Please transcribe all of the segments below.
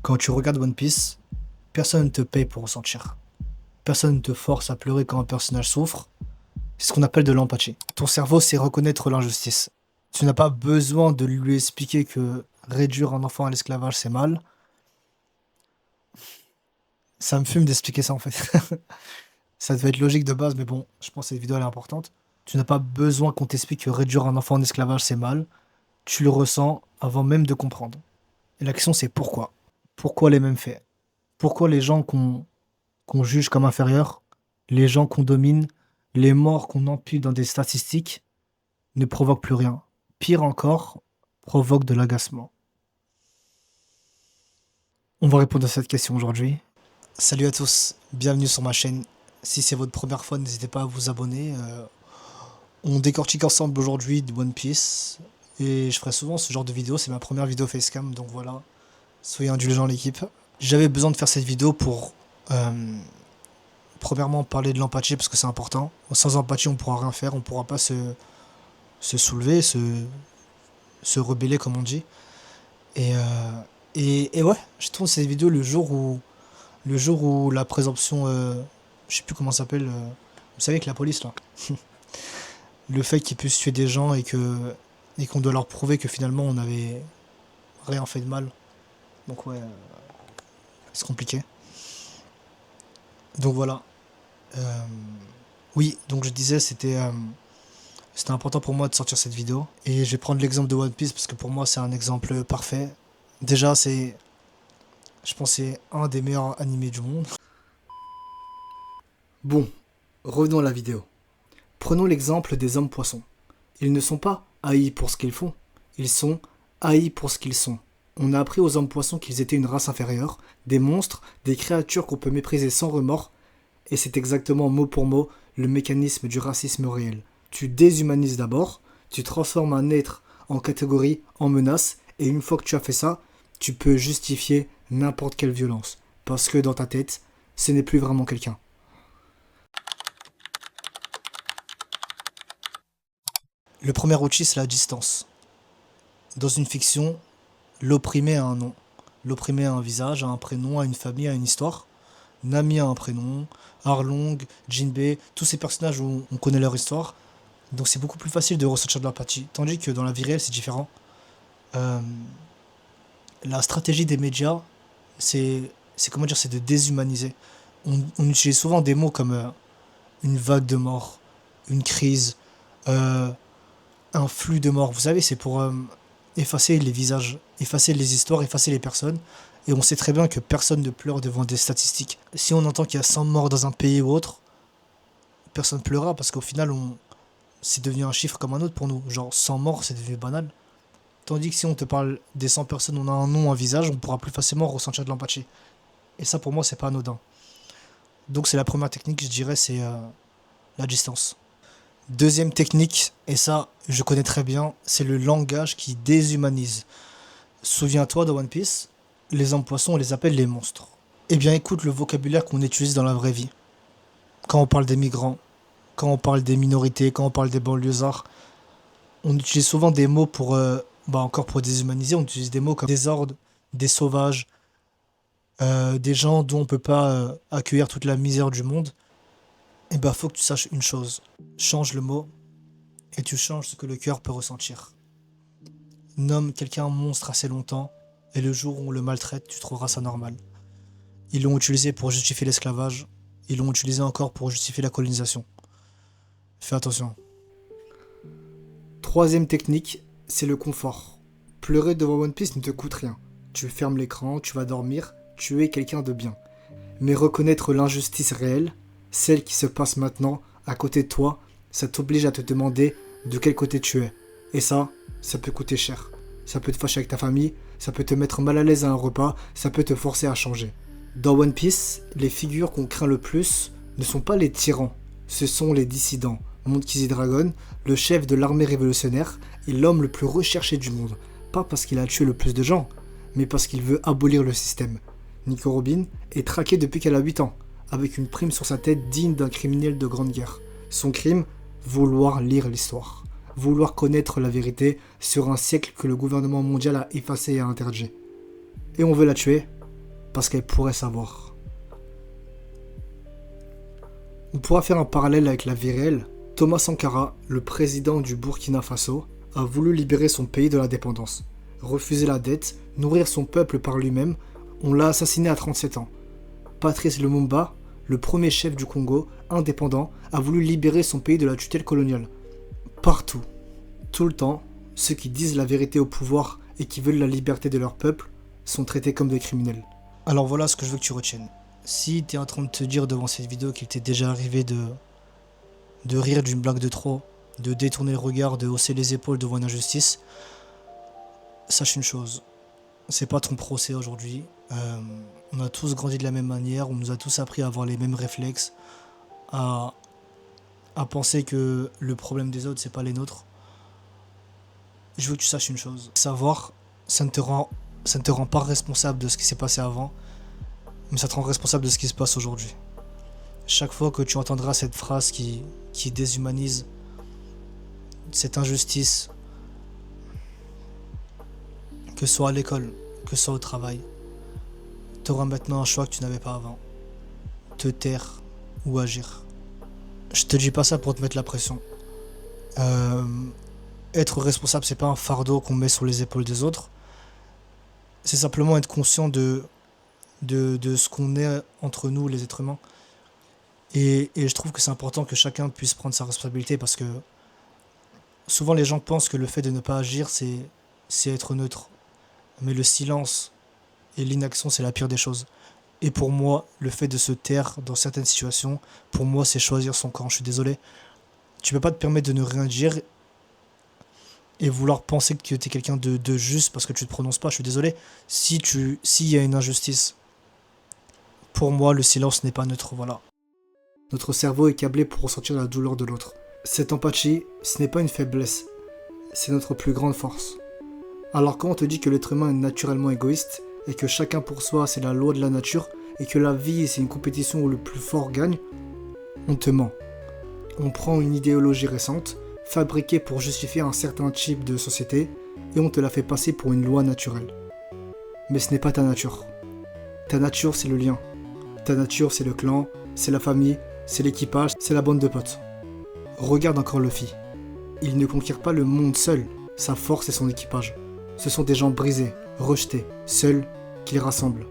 Quand tu regardes One Piece, personne ne te paye pour ressentir. Personne ne te force à pleurer quand un personnage souffre. C'est ce qu'on appelle de l'empathie. Ton cerveau sait reconnaître l'injustice. Tu n'as pas besoin de lui expliquer que réduire un enfant à l'esclavage c'est mal. Ça me fume d'expliquer ça en fait. Ça devait être logique de base, mais bon, je pense que cette vidéo elle est importante. Tu n'as pas besoin qu'on t'explique que réduire un enfant en esclavage c'est mal. Tu le ressens avant même de comprendre. Et la question c'est pourquoi? Pourquoi les mêmes faits? Pourquoi les gens qu'on juge comme inférieurs, les gens qu'on domine, les morts qu'on empile dans des statistiques ne provoquent plus rien. Pire encore, provoquent de l'agacement. On va répondre à cette question aujourd'hui. Salut à tous, bienvenue sur ma chaîne. Si c'est votre première fois, n'hésitez pas à vous abonner. On décortique ensemble aujourd'hui de One Piece. Et je ferai souvent ce genre de vidéo, c'est ma première vidéo facecam, donc voilà. Soyez indulgents l'équipe. J'avais besoin de faire cette vidéo pour premièrement parler de l'empathie parce que c'est important. Sans empathie on pourra rien faire, on pourra pas se soulever, se rebeller comme on dit. Et, ouais, je trouve cette vidéo le jour où la présomption, je sais plus comment ça s'appelle, vous savez que la police là, le fait qu'ils puissent tuer des gens et qu'on doit leur prouver que finalement on n'avait rien fait de mal. Donc ouais, c'est compliqué. Donc voilà. Oui, donc je disais c'était important pour moi de sortir cette vidéo. Et je vais prendre l'exemple de One Piece parce que pour moi c'est un exemple parfait. Déjà je pense que c'est un des meilleurs animés du monde. Bon, revenons à la vidéo. Prenons l'exemple des hommes poissons. Ils ne sont pas haïs pour ce qu'ils font, ils sont haïs pour ce qu'ils sont. On a appris aux hommes poissons qu'ils étaient une race inférieure, des monstres, des créatures qu'on peut mépriser sans remords, et c'est exactement mot pour mot le mécanisme du racisme réel. Tu déshumanises d'abord, tu transformes un être en catégorie, en menace, et une fois que tu as fait ça, tu peux justifier n'importe quelle violence. Parce que dans ta tête, ce n'est plus vraiment quelqu'un. Le premier outil, c'est la distance. Dans une fiction, l'opprimé a un nom. L'opprimé a un visage, a un prénom, a une famille, a une histoire. Nami a un prénom, Arlong, Jinbei, tous ces personnages où on connaît leur histoire. Donc c'est beaucoup plus facile de ressentir de l'empathie. Tandis que dans la vie réelle, c'est différent. Euh, la stratégie des médias, c'est comment dire, c'est de déshumaniser. On utilise souvent des mots comme une vague de morts, une crise, euh, un flux de morts. Vous savez, c'est pour effacer les visages, effacer les histoires, effacer les personnes. Et on sait très bien que personne ne pleure devant des statistiques. Si on entend qu'il y a 100 morts dans un pays ou autre, personne ne pleurera parce qu'au final, c'est devenu un chiffre comme un autre pour nous. Genre 100 morts, c'est devenu banal. Tandis que si on te parle des 100 personnes, on a un nom, un visage, on pourra plus facilement ressentir de l'empathie. Et ça, pour moi, c'est pas anodin. Donc c'est la première technique, je dirais, c'est la distance. Deuxième technique, et ça, je connais très bien, c'est le langage qui déshumanise. Souviens-toi de One Piece, les hommes poissons, on les appelle les monstres. Eh bien, écoute le vocabulaire qu'on utilise dans la vraie vie. Quand on parle des migrants, quand on parle des minorités, quand on parle des banlieusards, on utilise souvent des mots pour, encore pour déshumaniser, on utilise des mots comme des hordes, des sauvages, des gens dont on peut pas accueillir toute la misère du monde. Eh ben, faut que tu saches une chose. Change le mot et tu changes ce que le cœur peut ressentir. Nomme quelqu'un monstre assez longtemps et le jour où on le maltraite, tu trouveras ça normal. Ils l'ont utilisé pour justifier l'esclavage. Ils l'ont utilisé encore pour justifier la colonisation. Fais attention. Troisième technique, c'est le confort. Pleurer devant One Piece ne te coûte rien. Tu fermes l'écran, tu vas dormir, tu es quelqu'un de bien. Mais reconnaître l'injustice réelle, celle qui se passe maintenant, à côté de toi, ça t'oblige à te demander de quel côté tu es. Et ça peut coûter cher. Ça peut te fâcher avec ta famille, ça peut te mettre mal à l'aise à un repas, ça peut te forcer à changer. Dans One Piece, les figures qu'on craint le plus ne sont pas les tyrans, ce sont les dissidents. Monte Kizzy Dragon, le chef de l'armée révolutionnaire, est l'homme le plus recherché du monde. Pas parce qu'il a tué le plus de gens, mais parce qu'il veut abolir le système. Nico Robin est traqué depuis qu'elle a 8 ans, avec une prime sur sa tête digne d'un criminel de grande guerre. Son crime, vouloir lire l'histoire. Vouloir connaître la vérité sur un siècle que le gouvernement mondial a effacé et a interdit. Et on veut la tuer, parce qu'elle pourrait savoir. On pourra faire un parallèle avec la vie réelle. Thomas Sankara, le président du Burkina Faso, a voulu libérer son pays de la dépendance, refuser la dette, nourrir son peuple par lui-même. On l'a assassiné à 37 ans. Patrice Lumumba, le premier chef du Congo, indépendant, a voulu libérer son pays de la tutelle coloniale. Partout, tout le temps, ceux qui disent la vérité au pouvoir et qui veulent la liberté de leur peuple sont traités comme des criminels. Alors voilà ce que je veux que tu retiennes. Si tu es en train de te dire devant cette vidéo qu'il t'est déjà arrivé de rire d'une blague de trop, de détourner le regard, de hausser les épaules devant une injustice, sache une chose, c'est pas ton procès aujourd'hui. On a tous grandi de la même manière, on nous a tous appris à avoir les mêmes réflexes, à penser que le problème des autres c'est pas les nôtres. Je veux que tu saches une chose, savoir, ça ne te rend pas responsable de ce qui s'est passé avant, mais ça te rend responsable de ce qui se passe aujourd'hui. Chaque fois que tu entendras cette phrase qui déshumanise cette injustice, que ce soit à l'école, que ce soit au travail, tu auras maintenant un choix que tu n'avais pas avant. Te taire ou agir. Je te dis pas ça pour te mettre la pression. Être responsable, c'est pas un fardeau qu'on met sur les épaules des autres. C'est simplement être conscient de ce qu'on est entre nous, les êtres humains. Et je trouve que c'est important que chacun puisse prendre sa responsabilité parce que souvent les gens pensent que le fait de ne pas agir, c'est être neutre. Mais le silence et l'inaction, c'est la pire des choses. Et pour moi, le fait de se taire dans certaines situations, pour moi, c'est choisir son camp. Je suis désolé. Tu peux pas te permettre de ne rien dire et vouloir penser que tu es quelqu'un de juste parce que tu te prononces pas. Je suis désolé. S'il y a une injustice, pour moi, le silence n'est pas neutre. Voilà. Notre cerveau est câblé pour ressentir la douleur de l'autre. Cette empathie, ce n'est pas une faiblesse. C'est notre plus grande force. Alors quand on te dit que l'être humain est naturellement égoïste, et que chacun pour soi c'est la loi de la nature, et que la vie c'est une compétition où le plus fort gagne, on te ment. On prend une idéologie récente, fabriquée pour justifier un certain type de société, et on te la fait passer pour une loi naturelle. Mais ce n'est pas ta nature. Ta nature c'est le lien. Ta nature c'est le clan, c'est la famille, c'est l'équipage, c'est la bande de potes. Regarde encore Luffy. Il ne conquiert pas le monde seul, sa force et son équipage. Ce sont des gens brisés, rejetés, seuls, qu'ils rassemblent,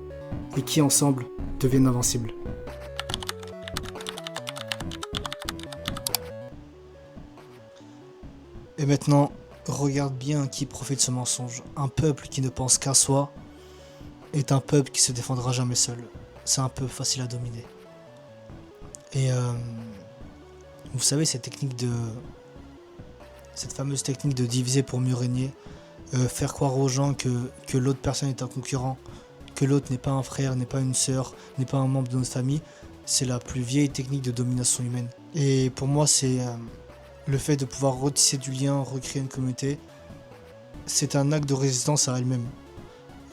et qui ensemble deviennent invincibles. Et maintenant, regarde bien qui profite de ce mensonge. Un peuple qui ne pense qu'à soi est un peuple qui se défendra jamais seul. C'est un peu facile à dominer. Et vous savez, cette fameuse technique de diviser pour mieux régner, faire croire aux gens que l'autre personne est un concurrent, que l'autre n'est pas un frère, n'est pas une sœur, n'est pas un membre de notre famille, c'est la plus vieille technique de domination humaine. Et pour moi, c'est le fait de pouvoir retisser du lien, recréer une communauté, c'est un acte de résistance à elle-même.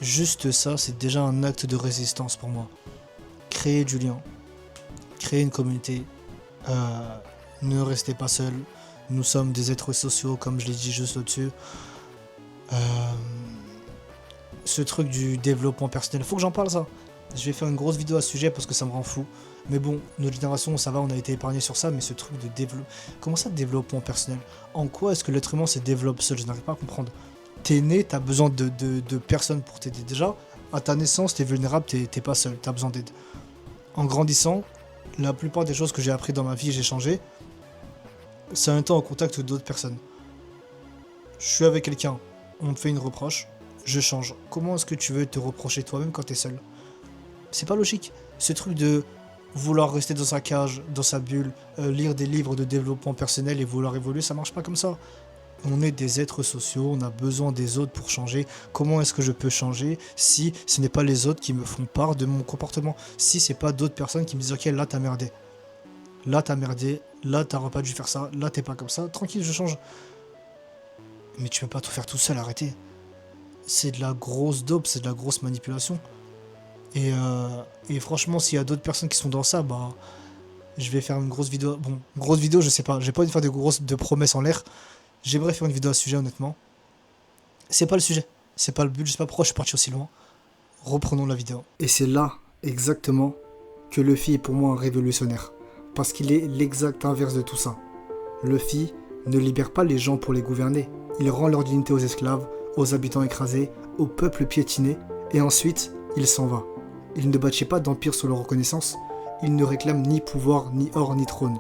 Juste ça, c'est déjà un acte de résistance pour moi. Créer du lien, créer une communauté, ne restez pas seul. Nous sommes des êtres sociaux, comme je l'ai dit juste au-dessus. Ce truc du développement personnel, faut que j'en parle ça. Je vais faire une grosse vidéo à ce sujet parce que ça me rend fou. Mais bon, notre génération, ça va, on a été épargné sur ça, mais ce truc de développement... Comment ça, développement personnel? En quoi est-ce que l'être humain se développe seul? Je n'arrive pas à comprendre. T'es né, t'as besoin de personnes pour t'aider. Déjà, à ta naissance, t'es vulnérable, t'es pas seul, t'as besoin d'aide. En grandissant, la plupart des choses que j'ai appris dans ma vie, j'ai changé. C'est en étant en contact d'autres personnes. Je suis avec quelqu'un, on me fait une reproche, je change. Comment est-ce que tu veux te reprocher toi-même quand t'es seul? C'est pas logique. Ce truc de vouloir rester dans sa cage, dans sa bulle, lire des livres de développement personnel et vouloir évoluer, ça marche pas comme ça. On est des êtres sociaux, on a besoin des autres pour changer. Comment est-ce que je peux changer si ce n'est pas les autres qui me font part de mon comportement? Si c'est pas d'autres personnes qui me disent ok, là t'as merdé. Là t'as merdé, là t'aurais pas dû faire ça, là t'es pas comme ça, tranquille je change. Mais tu peux pas tout faire tout seul, arrêtez. C'est de la grosse dope, c'est de la grosse manipulation. Et franchement, s'il y a d'autres personnes qui sont dans ça, bah je vais faire une grosse vidéo. Bon, grosse vidéo, je sais pas, j'ai pas envie de faire de promesses en l'air. J'aimerais faire une vidéo à ce sujet, honnêtement. C'est pas le sujet, c'est pas le but, je sais pas pourquoi je suis parti aussi loin. reprenons la vidéo. Et c'est là, exactement, que Luffy est pour moi un révolutionnaire. Parce qu'il est l'exact inverse de tout ça. Luffy ne libère pas les gens pour les gouverner. Il rend leur dignité aux esclaves, aux habitants écrasés, au peuple piétiné, et ensuite, il s'en va. Il ne bâtit pas d'empire sur leur reconnaissance, il ne réclame ni pouvoir, ni or, ni trône.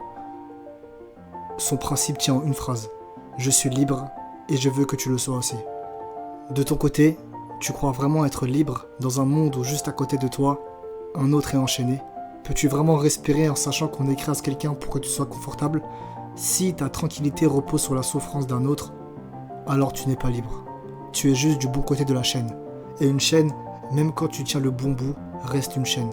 Son principe tient en une phrase. Je suis libre, et je veux que tu le sois aussi. De ton côté, tu crois vraiment être libre dans un monde où juste à côté de toi, un autre est enchaîné? Peux-tu vraiment respirer en sachant qu'on écrase quelqu'un pour que tu sois confortable? Si ta tranquillité repose sur la souffrance d'un autre, alors tu n'es pas libre. Tu es juste du bon côté de la chaîne. Et une chaîne, même quand tu tiens le bon bout, reste une chaîne.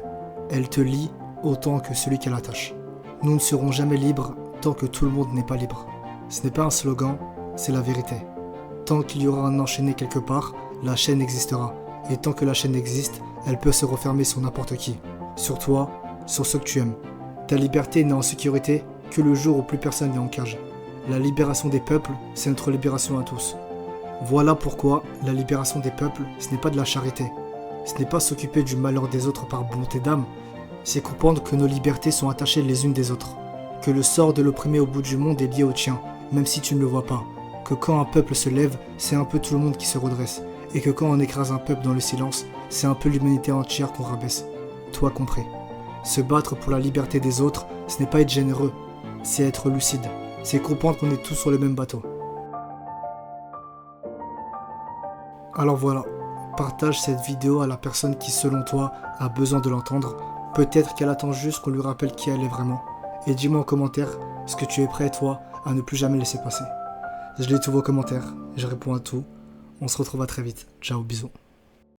Elle te lie autant que celui qu'elle attache. Nous ne serons jamais libres tant que tout le monde n'est pas libre. Ce n'est pas un slogan, c'est la vérité. Tant qu'il y aura un enchaîné quelque part, la chaîne existera. Et tant que la chaîne existe, elle peut se refermer sur n'importe qui. Sur toi, sur ceux que tu aimes. Ta liberté n'est en sécurité que le jour où plus personne n'est en cage. La libération des peuples, c'est notre libération à tous. Voilà pourquoi la libération des peuples, ce n'est pas de la charité. Ce n'est pas s'occuper du malheur des autres par bonté d'âme, c'est comprendre que nos libertés sont attachées les unes des autres. Que le sort de l'opprimé au bout du monde est lié au tien, même si tu ne le vois pas. Que quand un peuple se lève, c'est un peu tout le monde qui se redresse. Et que quand on écrase un peuple dans le silence, c'est un peu l'humanité entière qu'on rabaisse. Toi compris. Se battre pour la liberté des autres, ce n'est pas être généreux, c'est être lucide. C'est comprendre qu'on est tous sur le même bateau. Alors voilà, partage cette vidéo à la personne qui selon toi a besoin de l'entendre. Peut-être qu'elle attend juste qu'on lui rappelle qui elle est vraiment. Et dis-moi en commentaire ce que tu es prêt toi à ne plus jamais laisser passer. Je lis tous vos commentaires, je réponds à tout. On se retrouve à très vite. Ciao, bisous.